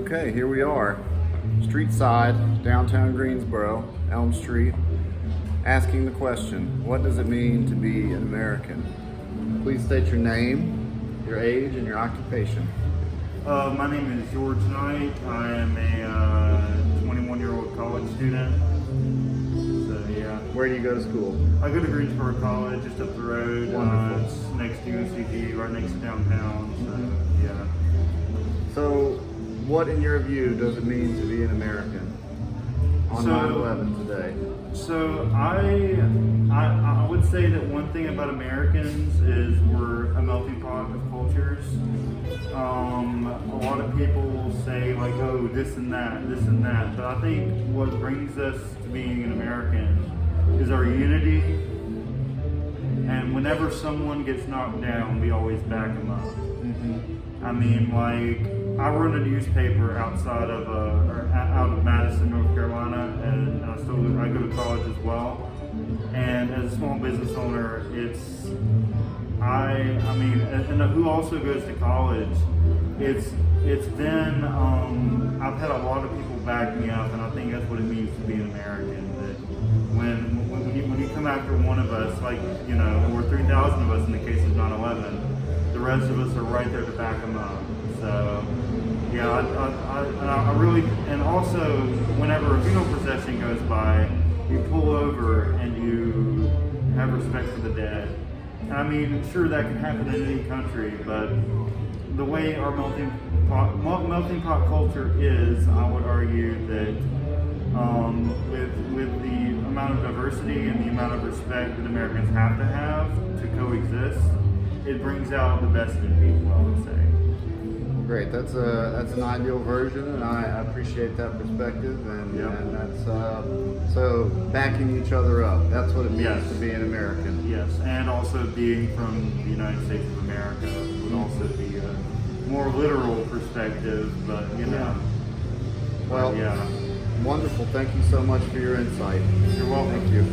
Okay, here we are, streetside, downtown Greensboro, Elm Street, asking the question, what does it mean to be an American? Please state your name, your age, and your occupation. My name is George Knight. I am a 21-year-old college student. So yeah. Where do you go to school? I go to Greensboro College, just up the road. Wonderful. It's next to UNCG, right next to downtown. So yeah. So, what in your view does it mean to be an American on 9/11 today? So I would say that one thing about Americans is we're a melting pot of cultures. A lot of people say like, oh, this and that. But I think what brings us to being an American is our unity. And whenever someone gets knocked down, we always back them up. Mm-hmm. I mean, like, I run a newspaper outside of out of Madison, North Carolina, and I go to college as well. And as a small business owner, and who also goes to college, it's been I've had a lot of people back me up, and I think that's what it means to be an American. That when you come after one of us, like, you know, or 3,000 of us in the case of 9/11, the rest of us are right there to back them up. So, yeah, I really, and also whenever a funeral procession goes by, you pull over and you have respect for the dead. I mean, sure, that can happen in any country, but the way our melting pot culture is, I would argue that with the amount of diversity and the amount of respect that Americans have to coexist, it brings out the best in people, I would say. Great, that's an ideal version, and I appreciate that perspective, and that's so backing each other up. That's what it means to be an American. Yes, and also being from the United States of America would also be a more literal perspective, but you know. Well, yeah. Wonderful. Thank you so much for your insight. You're welcome. Thank you.